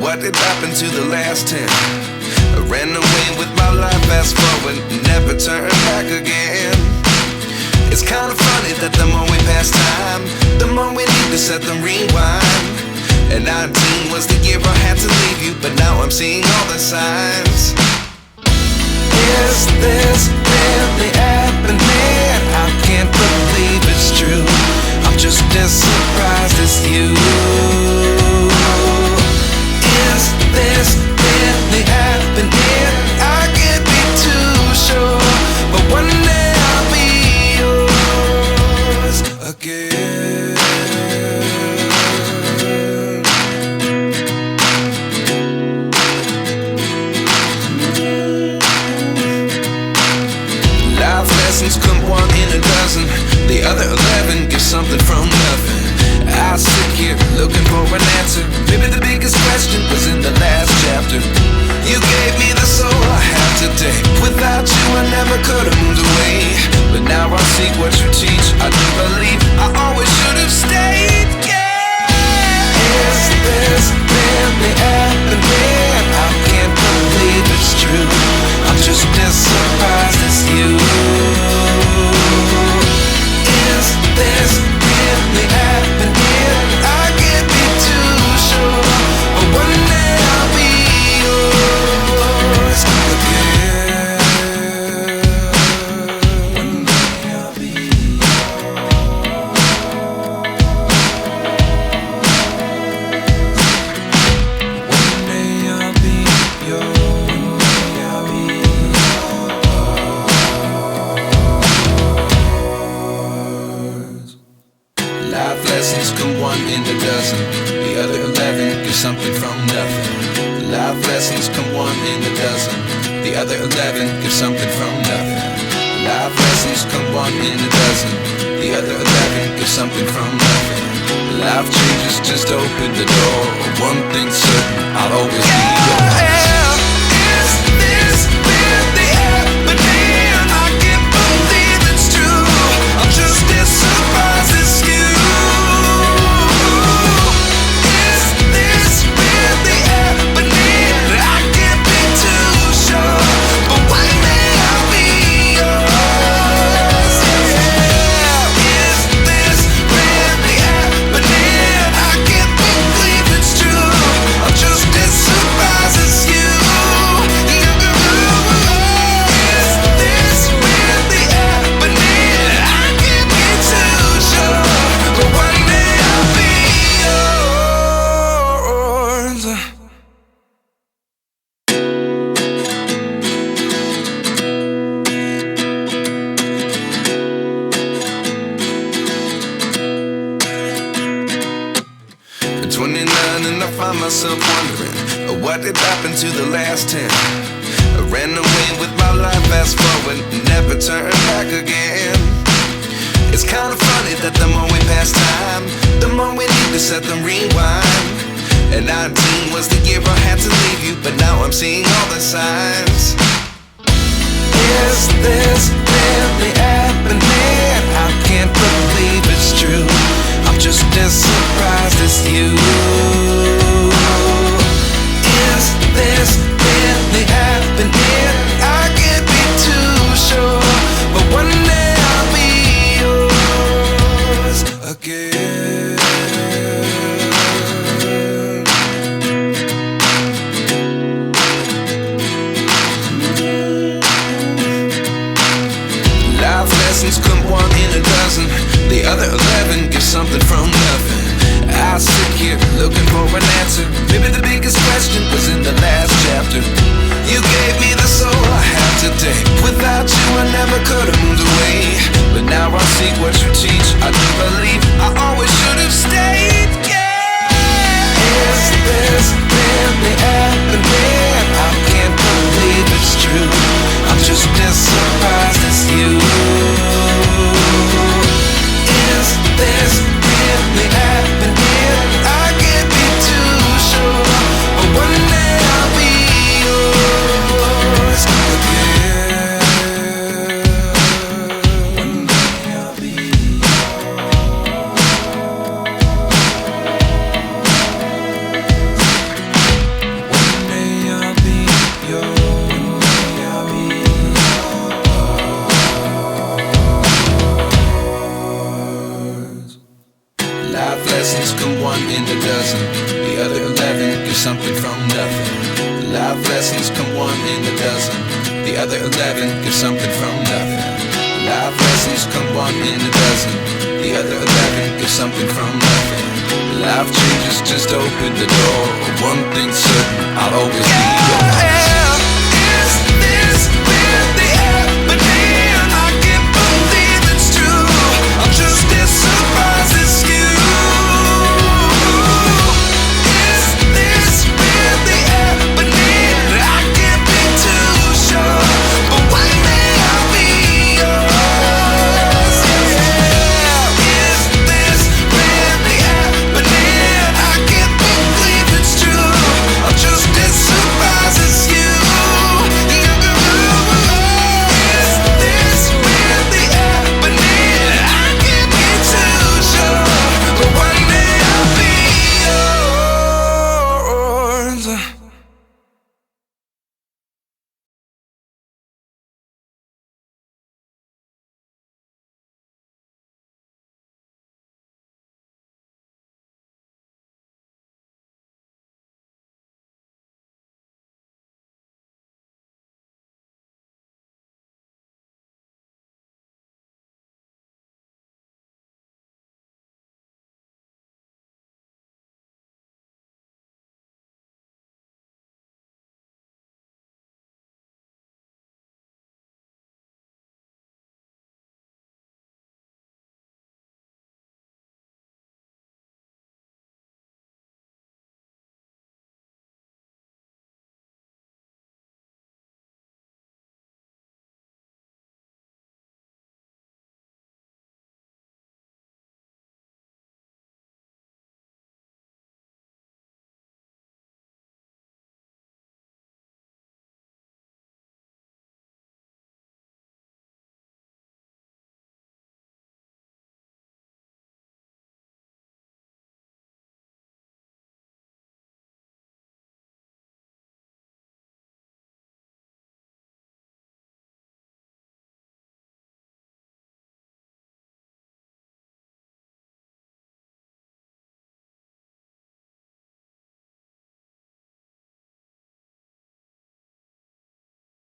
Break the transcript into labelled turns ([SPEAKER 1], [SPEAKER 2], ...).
[SPEAKER 1] What did happen to the last 10? I ran away with my life, fast forward, never turn back again. It's kinda funny that the more we pass time, the more we need to set the rewind. And 19 was the year I had to leave you, but now I'm seeing all the signs. Is this really happening? I can't believe it's true. I'm just as surprised as you. Is this really happening? I can't be too sure, but one day I'll be yours again. Life lessons come one in a dozen. The other 11 give something from nothing. I sit here looking for an answer. Maybe the biggest question was in the last chapter. You gave me the soul I have today. Without you I never could have moved away. But now I see what you teach. I do believe I always should have stayed. Yeah. Is this really happening? I can't believe it's true. I'm just as surprised as you. Is this really happening? I can't be too sure, but one day I'll be yours again. One day I'll be One day I'll be yours. I'll be yours. Life lessons come one in a dozen. The other 11 give something from nothing. Life lessons come one in a dozen. The other 11 give something from nothing. Life lessons come one in a dozen. The other 11 give something from nothing. Life changes just open the door. One thing's certain, I'll always be yours. Is this really happening? I can't believe it's true. I'm just as surprised as you. Is this really happening? I can't be too sure, but one day I'll be yours. Yeah. Is this really happening? I can't believe it's true. I'm just as surprised as you. Is this really happening? I can't be too sure, but one day I'll be yours. At 29 and I find myself wondering, what did happen to the last 10? I ran away with my life, fast forward, never turn back again. It's kinda funny that the more we pass time, the more we need to set the rewind. And 19 was the year I had to leave you, but now I'm seeing all the signs. Is this really happening? I can't believe it's true. I'm just as surprised as you. Is this really happening? I can't be too sure, but one day I'll be yours again. Life lessons come one in a dozen. The other 11 give something from nothing. I sit here looking for an something from nothing. Life lessons come one in a dozen. The other 11 give something from nothing. Life lessons come one in a dozen. The other 11 give something from nothing. Life changes just open the door. One thing's certain, I'll always